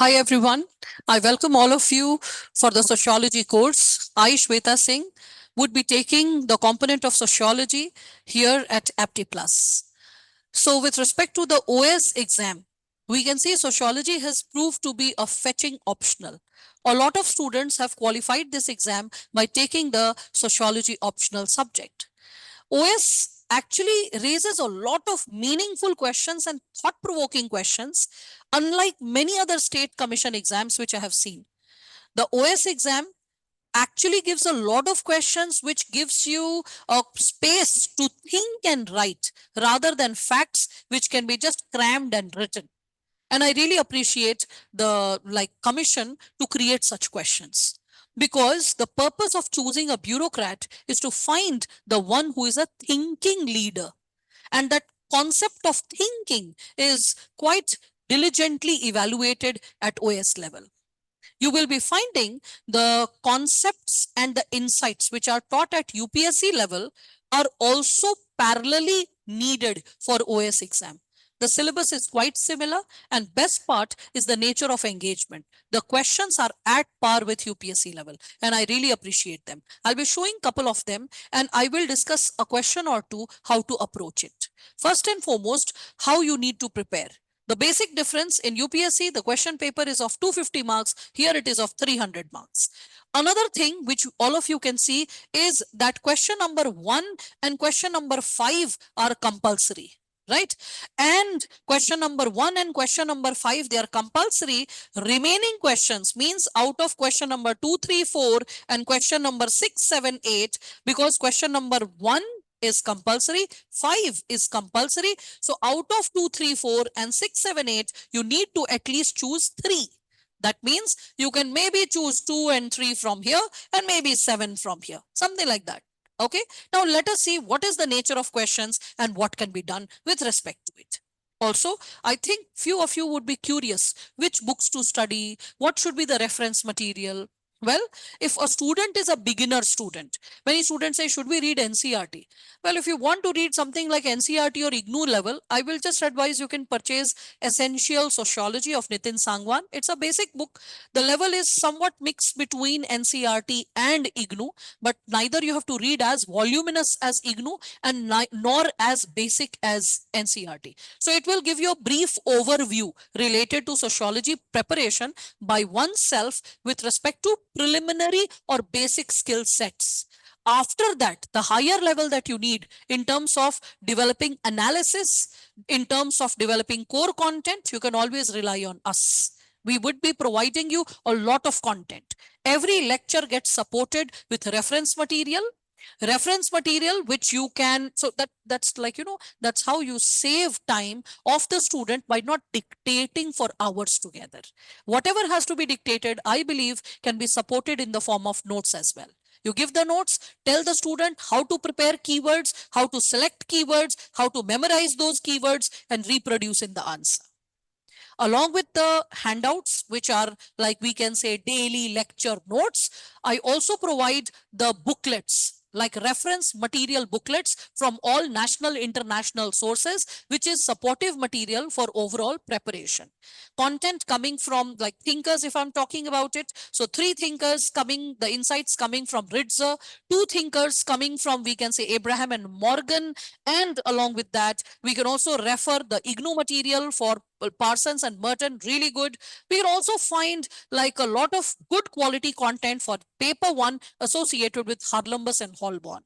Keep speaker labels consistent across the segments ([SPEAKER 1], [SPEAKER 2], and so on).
[SPEAKER 1] Hi everyone. I welcome all of you for the sociology course. I, Shweta Singh, would be taking the component of sociology here at APTI Plus. So with respect to the OS exam, we can say sociology has proved to be a fetching optional. A lot of students have qualified this exam by taking the sociology optional subject. OS actually raises a lot of meaningful questions and thought provoking questions, unlike many other state commission exams which I have seen. The OS exam actually gives a lot of questions which gives you a space to think and write rather than facts which can be just crammed and written. And I really appreciate the commission to create such questions, because the purpose of choosing a bureaucrat is to find the one who is a thinking leader, and that concept of thinking is quite diligently evaluated at OS level. You will be finding the concepts and the insights which are taught at UPSC level are also parallelly needed for OS exam. The syllabus is quite similar, and best part is the nature of engagement. The questions are at par with UPSC level, and I really appreciate them. I'll be showing a couple of them, and I will discuss a question or two how to approach it. First and foremost, how you need to prepare. The basic difference in UPSC, the question paper is of 250 marks. Here it is of 300 marks. Another thing which all of you can see is that question number 1 and question number 5 are compulsory, right? And question number 1 and question number 5, they are compulsory. Remaining questions means out of question number 2, 3, 4 and question number 6, 7, 8, because question number 1 is compulsory, 5 is compulsory. So out of 2, 3, 4 and 6, 7, 8, you need to at least choose 3. That means you can maybe choose 2 and 3 from here and maybe 7 from here, something like that. Okay, now let us see what is the nature of questions and what can be done with respect to it. Also, I think few of you would be curious which books to study, what should be the reference material. Well, if a student is a beginner student, many students say, should we read NCRT? Well, if you want to read something like NCRT or IGNOU level, I will just advise you can purchase Essential Sociology of Nitin Sangwan. It's a basic book. The level is somewhat mixed between NCRT and IGNOU, but neither you have to read as voluminous as IGNOU and nor as basic as NCRT. So it will give you a brief overview related to sociology preparation by oneself with respect to preliminary or basic skill sets. After that, the higher level that you need in terms of developing analysis, in terms of developing core content, you can always rely on us. We would be providing you a lot of content. Every lecture gets supported with reference material, which you can, so that's like, that's how you save time of the student by not dictating for hours together. Whatever has to be dictated, I believe, can be supported in the form of notes as well. You give the notes, tell the student how to prepare keywords, how to select keywords, how to memorize those keywords and reproduce in the answer. Along with the handouts, which are like we can say daily lecture notes, I also provide the booklets, like reference material booklets from all national international sources, which is supportive material for overall preparation. Content coming from like thinkers, if I'm talking about it. So 3 thinkers coming, the insights coming from Ritzer, 2 thinkers coming from, we can say, Abraham and Morgan. And along with that, we can also refer the IGNOU material for Parsons and Merton, really good. We can also find like a lot of good quality content for paper 1 associated with Harlambus and Holborn.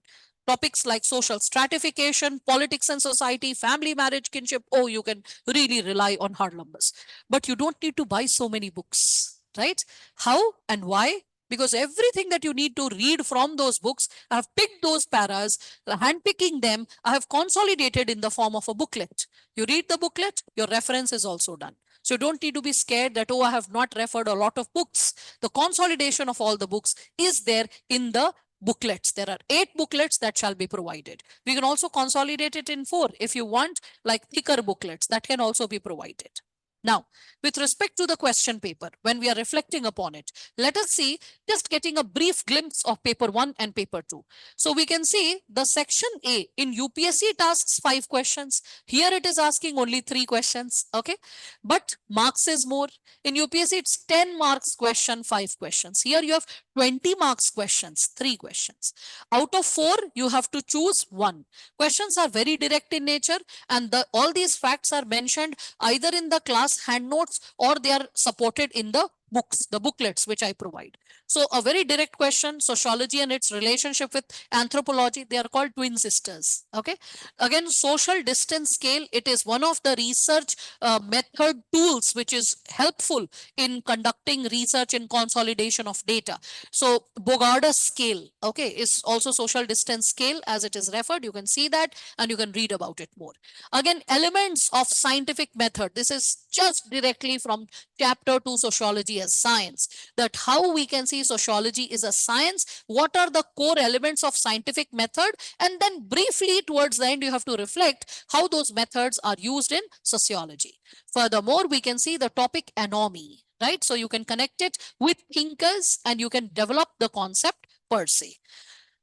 [SPEAKER 1] Topics like social stratification, politics and society, family, marriage, kinship. Oh, you can really rely on Harlambus. But you don't need to buy so many books, right? How and why? Because everything that you need to read from those books, I have picked those paras, handpicking them, I have consolidated in the form of a booklet. You read the booklet, your reference is also done. So you don't need to be scared that, oh, I have not referred a lot of books. The consolidation of all the books is there in the booklets. There are 8 booklets that shall be provided. We can also consolidate it in 4 if you want, like thicker booklets that can also be provided. Now, with respect to the question paper, when we are reflecting upon it, let us see just getting a brief glimpse of paper 1 and paper 2. So we can see the section A in UPSC it asks 5 questions. Here it is asking only 3 questions. Okay. But marks is more. In UPSC it's 10 marks question, 5 questions. Here you have 20 marks questions, 3 questions. Out of 4, you have to choose 1. Questions are very direct in nature, and all these facts are mentioned either in the class hand notes or they are supported in the books, the booklets which I provide. So a very direct question, sociology and its relationship with anthropology, they are called twin sisters. Okay. Again, social distance scale, it is one of the research method tools which is helpful in conducting research and consolidation of data. So Bogarda's scale, okay, is also social distance scale as it is referred. You can see that and you can read about it more. Again, elements of scientific method. This is just directly from chapter 2 sociology as science, that how we can see sociology is a science, what are the core elements of scientific method, and then briefly towards the end you have to reflect how those methods are used in sociology. Furthermore, we can see the topic anomy, right? So you can connect it with thinkers and you can develop the concept per se.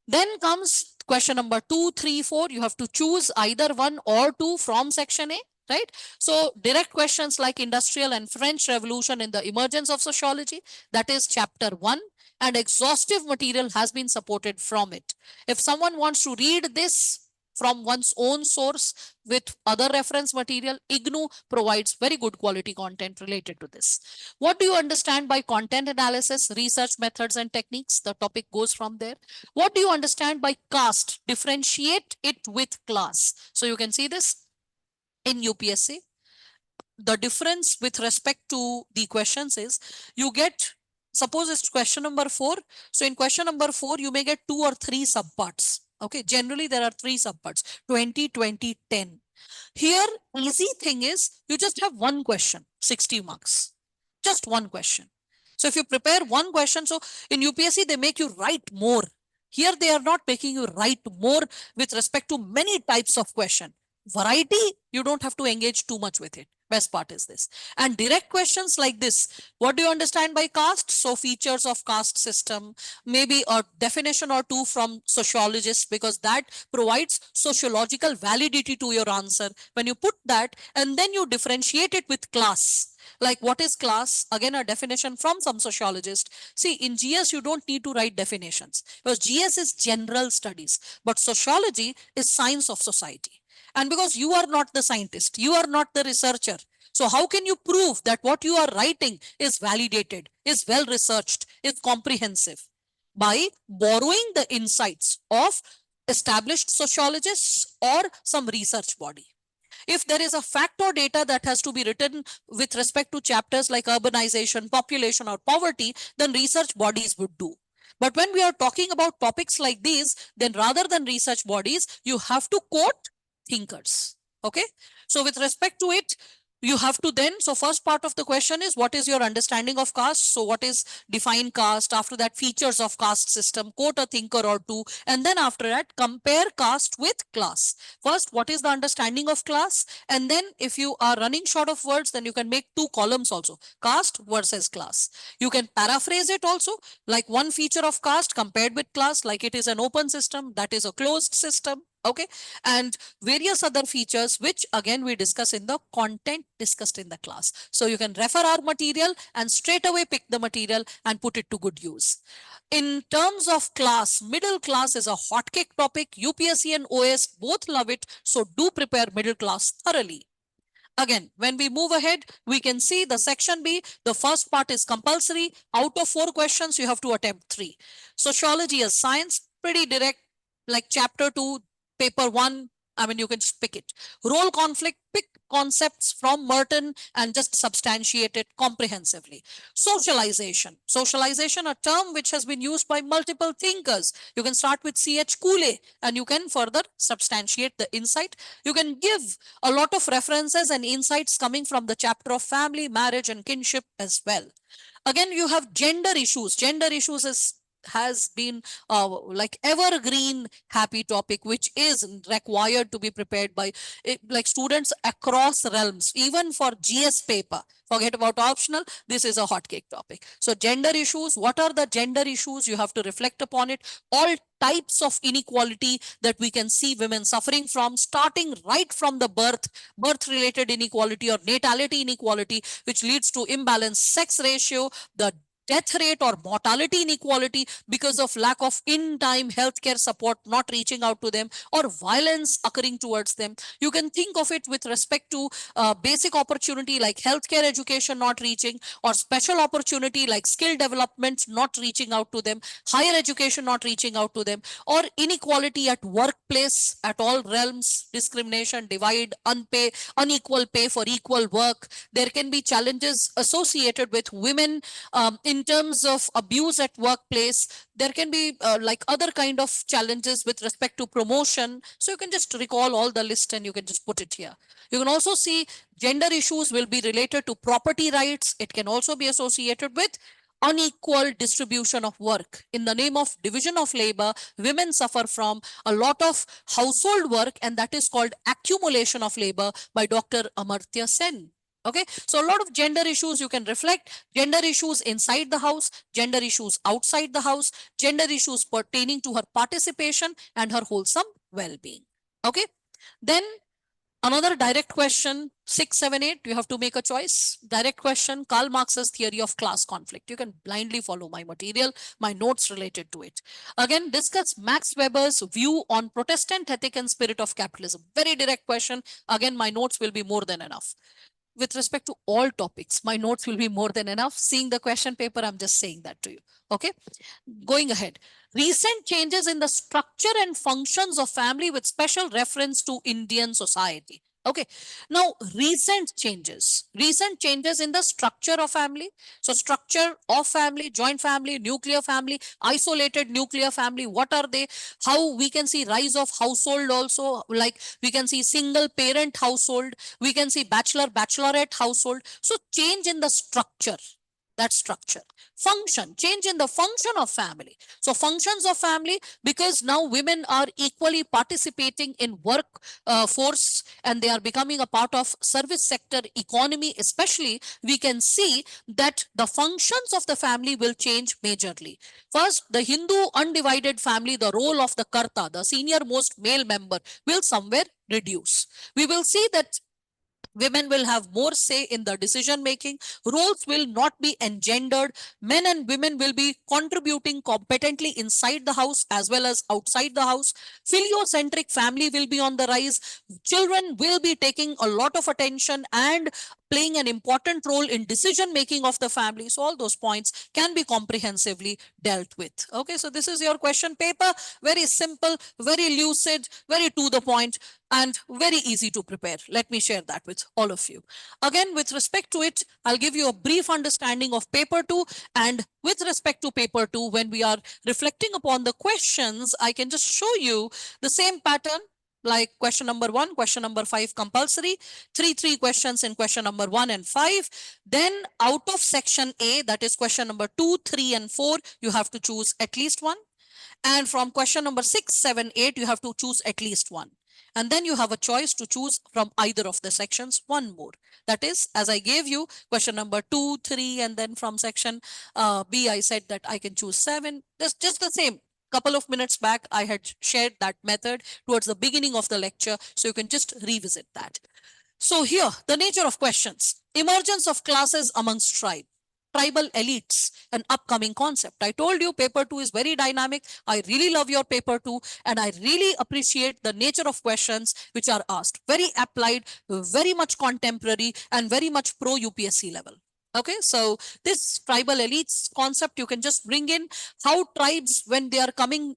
[SPEAKER 1] Then comes question number 2, 3, 4. You have to choose either 1 or 2 from section A, right? So direct questions like industrial and French Revolution in the emergence of sociology, that is chapter 1, and exhaustive material has been supported from it. If someone wants to read this from one's own source with other reference material, IGNU provides very good quality content related to this. What do you understand by content analysis, research methods and techniques? The topic goes from there. What do you understand by caste? Differentiate it with class. So you can see this in UPSC. The difference with respect to the questions is you get, suppose it's question number 4. So in question number 4, you may get 2 or 3 subparts. Okay, generally there are 3 subparts, 20, 20, 10. Here, easy thing is you just have one question, 60 marks, just one question. So if you prepare one question, so in UPSC, they make you write more. Here, they are not making you write more with respect to many types of question. Variety, you don't have to engage too much with it. Best part is this. And direct questions like this. What do you understand by caste? So features of caste system, maybe a definition or two from sociologists, because that provides sociological validity to your answer. When you put that and then you differentiate it with class, like what is class? Again, a definition from some sociologist. See, in GS, you don't need to write definitions because GS is general studies, but sociology is science of society. And because you are not the scientist, you are not the researcher. So how can you prove that what you are writing is validated, is well researched, is comprehensive? By borrowing the insights of established sociologists or some research body. If there is a fact or data that has to be written with respect to chapters like urbanization, population, or poverty, then research bodies would do. But when we are talking about topics like these, then rather than research bodies, you have to quote thinkers. Okay. So with respect to it, you have to then, so first part of the question is what is your understanding of caste? So what is define caste? After that, features of caste system, quote a thinker or two, and then after that, compare caste with class. First, what is the understanding of class? And then if you are running short of words, then you can make 2 columns also, caste versus class. You can paraphrase it also, like one feature of caste compared with class, like it is an open system, that is a closed system. Okay. And various other features, which again we discuss in the content discussed in the class. So you can refer our material and straight away pick the material and put it to good use. In terms of class, middle class is a hotcake topic. UPSC and OS both love it. So do prepare middle class thoroughly. Again, when we move ahead, we can see the section B, the first part is compulsory. Out of 4 questions, you have to attempt 3. Sociology as science, pretty direct, like chapter 2, paper 1, I mean, you can just pick it. Role conflict, pick concepts from Merton and just substantiate it comprehensively. Socialization. Socialization, a term which has been used by multiple thinkers. You can start with C.H. Cooley and you can further substantiate the insight. You can give a lot of references and insights coming from the chapter of family, marriage, and kinship as well. Again, you have gender issues. Gender issues is has been like evergreen happy topic, which is required to be prepared by like students across realms, even for GS paper. Forget about optional. This is a hotcake topic. So gender issues, what are the gender issues? You have to reflect upon it. All types of inequality that we can see women suffering from, starting right from the birth related inequality or natality inequality, which leads to imbalanced sex ratio, the death rate or mortality inequality because of lack of in time healthcare support not reaching out to them, or violence occurring towards them. You can think of it with respect to basic opportunity like healthcare education not reaching, or special opportunity like skill development not reaching out to them, higher education not reaching out to them, or inequality at workplace at all realms, discrimination, divide, unequal pay for equal work. There can be challenges associated with women in terms of abuse at workplace. There can be like other kind of challenges with respect to promotion. So you can just recall all the list and you can just put it here. You can also see gender issues will be related to property rights. It can also be associated with unequal distribution of work. In the name of division of labor, women suffer from a lot of household work, and that is called accumulation of labor by Dr. Amartya Sen. Okay, so a lot of gender issues you can reflect: gender issues inside the house, gender issues outside the house, gender issues pertaining to her participation and her wholesome well-being. Okay, then another direct question, 678, you have to make a choice. Direct question, Karl Marx's theory of class conflict. You can blindly follow my material, my notes related to it. Again, discuss Max Weber's view on Protestant ethic and spirit of capitalism. Very direct question. Again, my notes will be more than enough. With respect to all topics, my notes will be more than enough. Seeing the question paper, I'm just saying that to you. Okay, going ahead. Recent changes in the structure and functions of family with special reference to Indian society. Okay, now recent changes in the structure of family. So structure of family, joint family, nuclear family, isolated nuclear family, what are they? How we can see rise of household also, like we can see single parent household, we can see bachelor bachelorette household. So change in the structure, that structure. Function, change in the function of family. So functions of family, because now women are equally participating in work force, and they are becoming a part of service sector economy especially, we can see that the functions of the family will change majorly. First, the Hindu undivided family, the role of the karta, the senior most male member, will somewhere reduce. We will see that women will have more say in the decision making. Roles will not be engendered. Men and women will be contributing competently inside the house as well as outside the house. Filiocentric family will be on the rise. Children will be taking a lot of attention and playing an important role in decision making of the family. So all those points can be comprehensively dealt with. Okay, so this is your question paper. Very simple, very lucid, very to the point, and very easy to prepare. Let me share that with all of you. Again, with respect to it, I'll give you a brief understanding of paper 2. And with respect to paper 2, when we are reflecting upon the questions, I can just show you the same pattern, like question number 1, question number 5 compulsory, 3 questions in question number 1 and 5. Then out of section A, that is question number 2, 3 and 4, you have to choose at least one. And from question number 6, 7, 8, you have to choose at least one. And then you have a choice to choose from either of the sections one more. That is, as I gave you question number 2, 3, and then from section B, I said that I can choose 7. That's just the same. Couple of minutes back, I had shared that method towards the beginning of the lecture. So you can just revisit that. So here, the nature of questions. Emergence of classes amongst tribal elites, an upcoming concept. I told you paper 2 is very dynamic. I really love your paper 2, and I really appreciate the nature of questions which are asked. Very applied, very much contemporary, and very much pro UPSC level. Okay, so this tribal elites concept, you can just bring in how tribes, when they are coming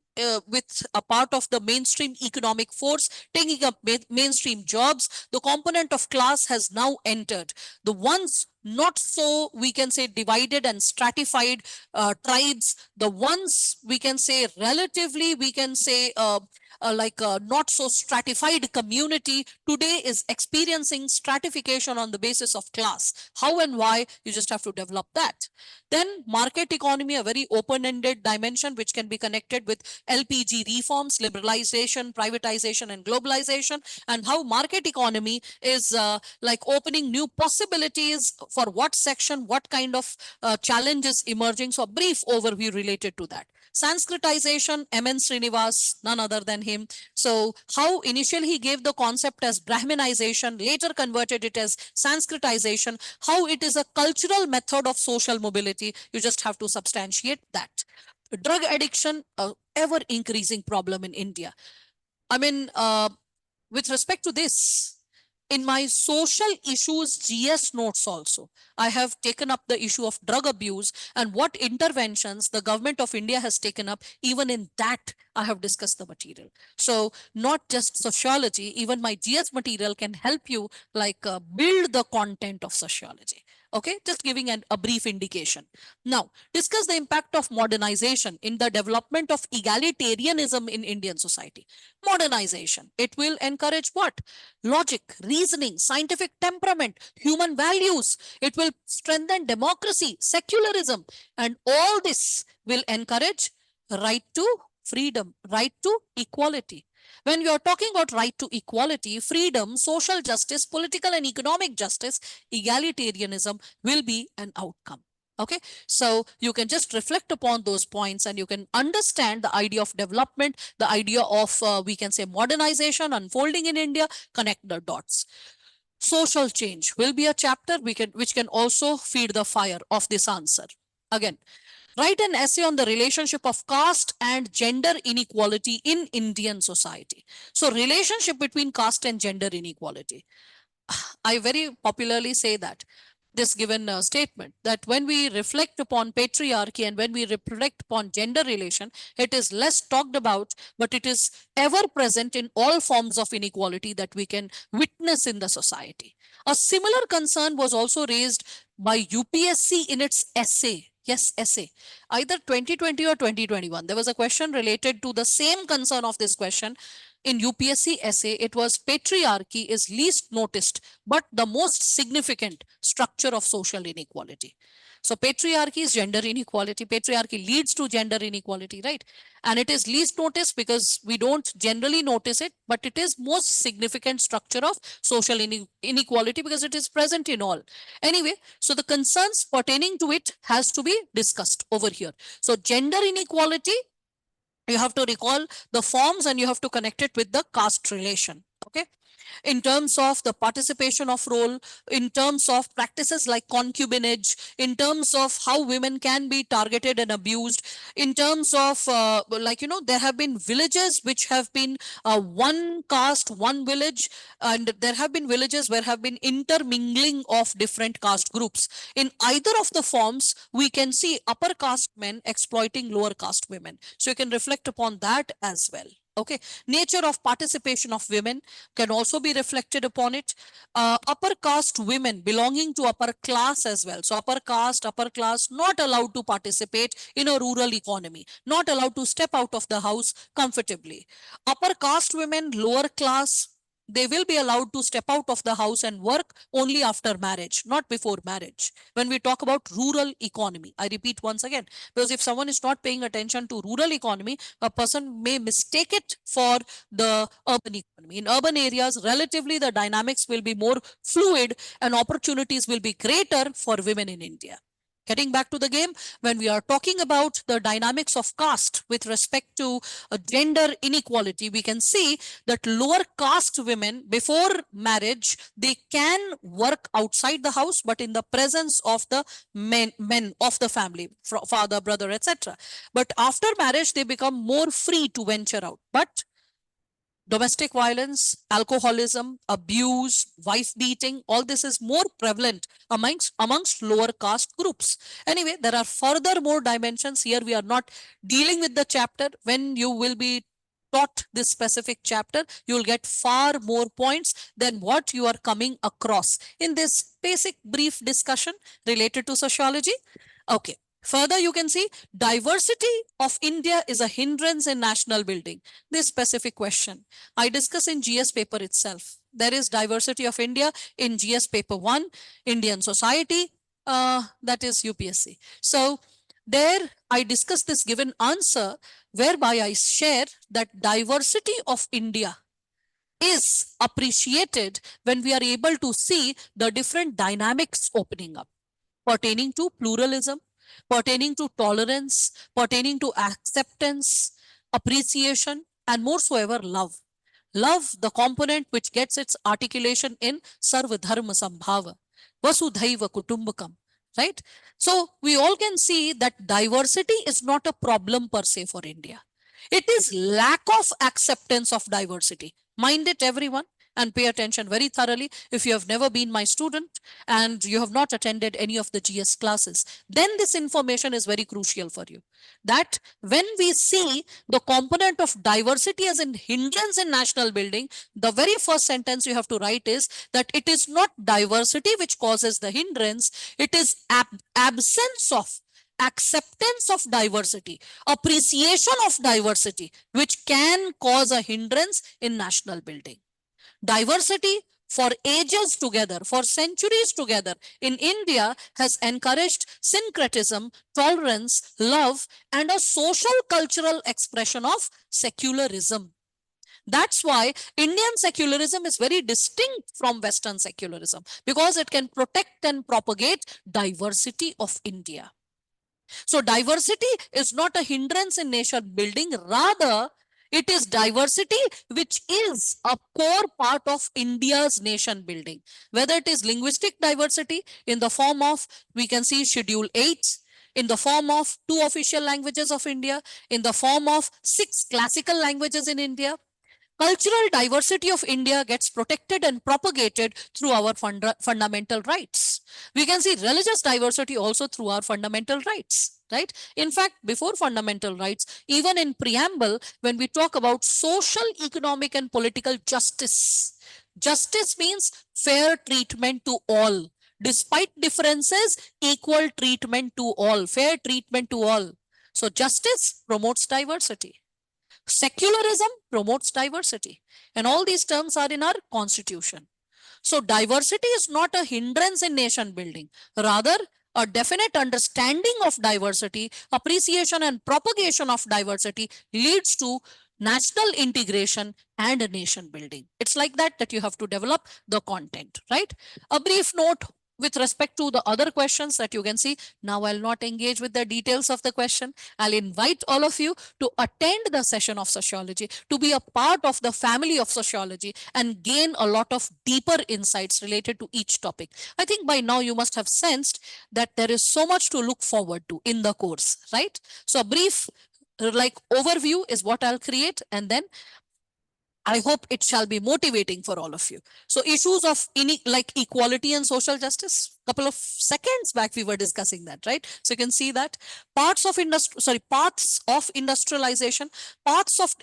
[SPEAKER 1] with a part of the mainstream economic force, taking up mainstream jobs, the component of class has now entered. The ones not so, we can say, divided and stratified tribes, the ones we can say relatively, we can say not so stratified community today is experiencing stratification on the basis of class. How and why, you just have to develop that. Then market economy, a very open-ended dimension which can be connected with LPG reforms, liberalization, privatization, and globalization, and how market economy is like opening new possibilities for what section, what kind of challenges emerging. So a brief overview related to that. Sanskritization, M.N. Srinivas, none other than him. So how initially he gave the concept as Brahminization, later converted it as Sanskritization, how it is a cultural method of social mobility. You just have to substantiate that. Drug addiction, a ever increasing problem in India. I mean, with respect to this, in my social issues GS notes also, I have taken up the issue of drug abuse and what interventions the government of India has taken up. Even in that, I have discussed the material. So not just sociology, even my GS material can help you like build the content of sociology. Okay, just giving a brief indication. Now, discuss the impact of modernization in the development of egalitarianism in Indian society. Modernization, it will encourage what? Logic, reasoning, scientific temperament, human values. It will strengthen democracy, secularism, and all this will encourage right to freedom, right to equality. When we are talking about right to equality, freedom, social justice, political and economic justice, egalitarianism will be an outcome. Okay, so you can just reflect upon those points and you can understand the idea of development, the idea of we can say modernization unfolding in India, connect the dots. Social change will be a chapter which can also feed the fire of this answer. Again, write an essay on the relationship of caste and gender inequality in Indian society. So relationship between caste and gender inequality. I very popularly say that this given statement that when we reflect upon patriarchy and when we reflect upon gender relation, it is less talked about, but it is ever present in all forms of inequality that we can witness in the society. A similar concern was also raised by UPSC in its essay. Yes, essay. Either 2020 or 2021. There was a question related to the same concern of this question in UPSC essay. It was patriarchy is least noticed, but the most significant structure of social inequality. So patriarchy is gender inequality. Patriarchy leads to gender inequality, right? And it is least noticed because we don't generally notice it, but it is most significant structure of social inequality because it is present in all. Anyway, so the concerns pertaining to it has to be discussed over here. So gender inequality, you have to recall the forms and you have to connect it with the caste relation. Okay, in terms of the participation of role, in terms of practices like concubinage, in terms of how women can be targeted and abused, in terms of there have been villages which have been one caste, one village, and there have been villages where have been intermingling of different caste groups. In either of the forms, we can see upper caste men exploiting lower caste women. So you can reflect upon that as well. Okay, nature of participation of women can also be reflected upon it. Upper caste women belonging to upper class as well. So upper class not allowed to participate in a rural economy, not allowed to step out of the house comfortably. Upper caste women, lower class, they will be allowed to step out of the house and work only after marriage, not before marriage. When we talk about rural economy, I repeat once again, because if someone is not paying attention to rural economy, a person may mistake it for the urban economy. In urban areas, relatively the dynamics will be more fluid and opportunities will be greater for women in India. Getting back to the game, when we are talking about the dynamics of caste with respect to gender inequality, we can see that lower caste women before marriage, they can work outside the house, but in the presence of the men of the family, father, brother, etc. But after marriage, they become more free to venture out. But domestic violence, alcoholism, abuse, wife beating, all this is more prevalent amongst lower caste groups. Anyway, there are further more dimensions here. We are not dealing with the chapter. When you will be taught this specific chapter, you will get far more points than what you are coming across in this basic brief discussion related to sociology. Okay. Further, you can see diversity of India is a hindrance in national building. This specific question I discuss in GS paper itself. There is diversity of India in GS paper 1, Indian society, that is UPSC. So there I discuss this given answer whereby I share that diversity of India is appreciated when we are able to see the different dynamics opening up pertaining to pluralism, pertaining to tolerance, pertaining to acceptance, appreciation, and moresoever love. Love, the component which gets its articulation in Sarva Dharma Sambhava, Vasudhaiva Kutumbakam, right? So we all can see that diversity is not a problem per se for India. It is lack of acceptance of diversity. Mind it, everyone, and pay attention very thoroughly. If you have never been my student and you have not attended any of the GS classes, then this information is very crucial for you. That when we see the component of diversity as a hindrance in national building, the very first sentence you have to write is that it is not diversity which causes the hindrance, it is absence of acceptance of diversity, appreciation of diversity, which can cause a hindrance in national building. Diversity for ages together, for centuries together in India has encouraged syncretism, tolerance, love, and a social cultural expression of secularism. That's why Indian secularism is very distinct from Western secularism because it can protect and propagate diversity of India. So diversity is not a hindrance in nation building, rather it is diversity which is a core part of India's nation building. Whether it is linguistic diversity in the form of, we can see Schedule 8, in the form of 2 official languages of India, in the form of 6 classical languages in India, cultural diversity of India gets protected and propagated through our fundamental rights. We can see religious diversity also through our fundamental rights, right? In fact, before fundamental rights, even in preamble, when we talk about social, economic, and political justice, justice means fair treatment to all. Despite differences, equal treatment to all, fair treatment to all. So justice promotes diversity. Secularism promotes diversity. And all these terms are in our constitution. So diversity is not a hindrance in nation building. Rather, a definite understanding of diversity, appreciation and propagation of diversity leads to national integration and nation building. It's like that you have to develop the content, right? A brief note with respect to the other questions that you can see. Now I'll not engage with the details of the question. I'll invite all of you to attend the session of sociology, to be a part of the family of sociology and gain a lot of deeper insights related to each topic. I think by now you must have sensed that there is so much to look forward to in the course, right? So a brief like overview is what I'll create, and then I hope it shall be motivating for all of you. So issues of like equality and social justice, couple of seconds back we were discussing that, right? So you can see that paths of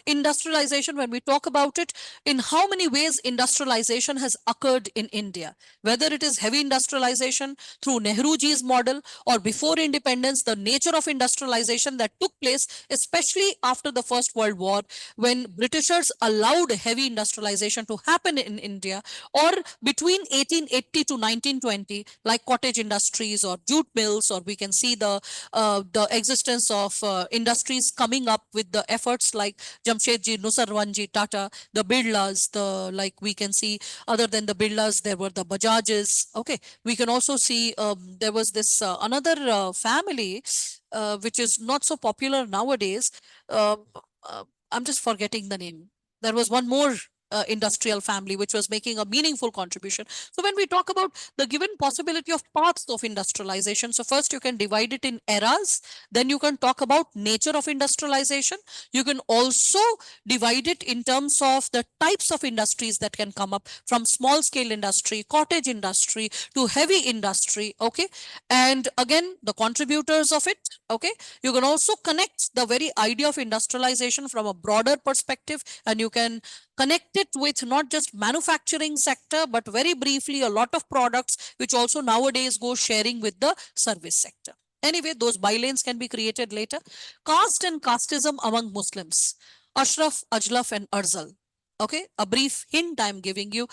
[SPEAKER 1] industrialization, when we talk about it, in how many ways industrialization has occurred in India, whether it is heavy industrialization through Nehruji's model or before independence, the nature of industrialization that took place, especially after the First World War, when Britishers allowed heavy industrialization to happen in India, or between 1880 to 1920, like cottage industries or jute mills, or we can see the existence of industries coming up with the efforts like Jamshedji Nusarwanji Tata, the Birlas, like we can see other than the Birlas, there were the Bajajes. Okay, we can also see there was this another family which is not so popular nowadays. Uh, I'm just forgetting the name. There was one more industrial family which was making a meaningful contribution. So when we talk about the given possibility of paths of industrialization, so first you can divide it in eras, then you can talk about nature of industrialization. You can also divide it in terms of the types of industries that can come up, from small scale industry, cottage industry to heavy industry. Okay, and again the contributors of it. Okay, you can also connect the very idea of industrialization from a broader perspective, and you can connect it with not just manufacturing sector, but very briefly a lot of products which also nowadays go sharing with the service sector. Anyway, those bylanes can be created later. Caste and casteism among Muslims. Ashraf, Ajlaf, and Arzal. Okay, a brief hint I'm giving you.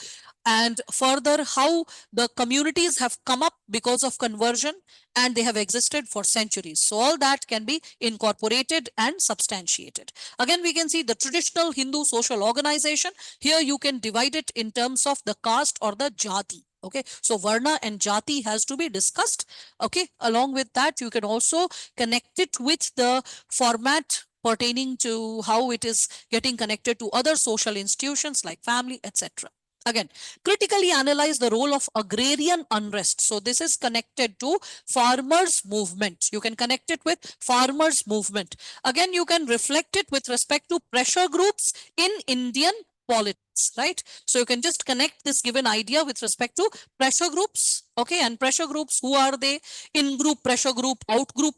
[SPEAKER 1] And further, how the communities have come up because of conversion and they have existed for centuries. So, all that can be incorporated and substantiated. Again, we can see the traditional Hindu social organization. Here, you can divide it in terms of the caste or the jati. Okay, so Varna and Jati has to be discussed. Okay, along with that, you can also connect it with the format pertaining to how it is getting connected to other social institutions like family, etc. Again, critically analyze the role of agrarian unrest. So this is connected to farmers movement. You can connect it with farmers movement. Again, you can reflect it with respect to pressure groups in Indian politics, right? So you can just connect this given idea with respect to pressure groups. Okay, and pressure groups, who are they? In group pressure group, out group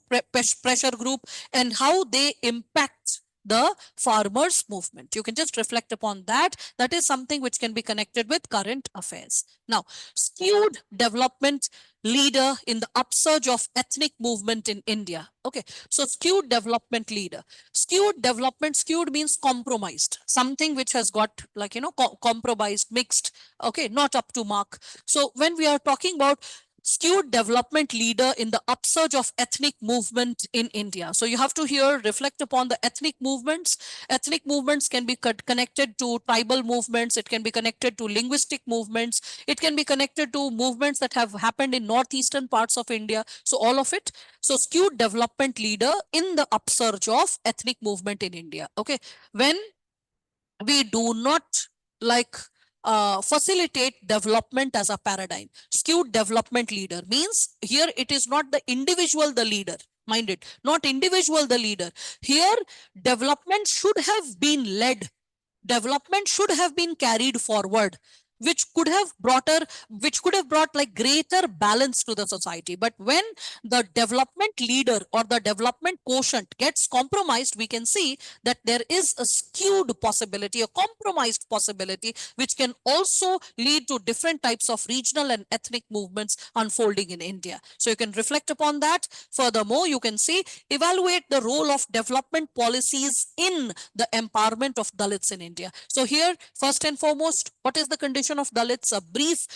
[SPEAKER 1] pressure group, and how they impact the farmers movement. You can just reflect upon that. That is something which can be connected with current affairs. Now, skewed development leader in the upsurge of ethnic movement in India. Okay, so skewed development leader. Skewed development, skewed means compromised, something which has got like, compromised, mixed, okay, not up to mark. So when we are talking about skewed development leader in the upsurge of ethnic movement in India. So you have to here reflect upon the ethnic movements. Ethnic movements can be connected to tribal movements. It can be connected to linguistic movements. It can be connected to movements that have happened in northeastern parts of India. So all of it. So skewed development leader in the upsurge of ethnic movement in India. Okay. When we do not like facilitate development as a paradigm. Skewed development leader means here it is not the individual the leader. Mind it, not individual the leader. Here, development should have been led. Development should have been carried forward, which could have brought like greater balance to the society. But when the development leader or the development quotient gets compromised, we can see that there is a skewed possibility, a compromised possibility, which can also lead to different types of regional and ethnic movements unfolding in India. So you can reflect upon that. Furthermore, you can see, evaluate the role of development policies in the empowerment of Dalits in India. So here, first and foremost, what is the condition of Dalits? A brief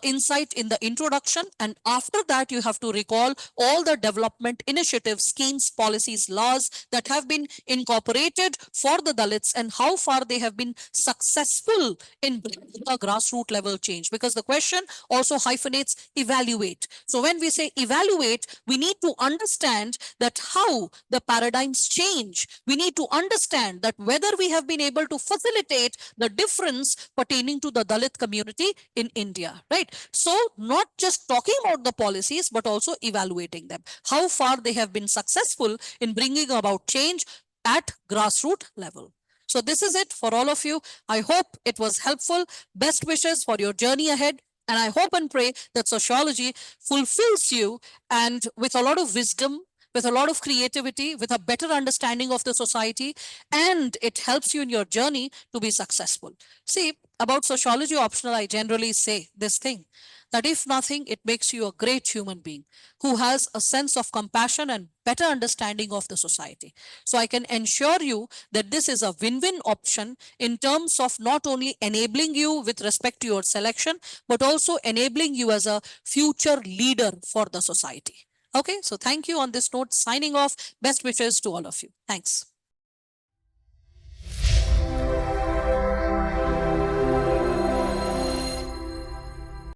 [SPEAKER 1] insight in the introduction, and after that you have to recall all the development initiatives, schemes, policies, laws that have been incorporated for the Dalits and how far they have been successful in bringing a grassroots level change, because the question also hyphenates evaluate. So when we say evaluate, we need to understand that how the paradigms change. We need to understand that whether we have been able to facilitate the difference pertaining to the Dalit community in India, right? So not just talking about the policies, but also evaluating them, how far they have been successful in bringing about change at grassroots level. So this is it for all of you. I hope it was helpful. Best wishes for your journey ahead. And I hope and pray that sociology fulfills you, and with a lot of wisdom, with a lot of creativity, with a better understanding of the society, and it helps you in your journey to be successful. See, about sociology optional, I generally say this thing, that if nothing, it makes you a great human being who has a sense of compassion and better understanding of the society. So I can ensure you that this is a win-win option in terms of not only enabling you with respect to your selection, but also enabling you as a future leader for the society. Okay, so thank you. On this note, signing off. Best wishes to all of you. Thanks.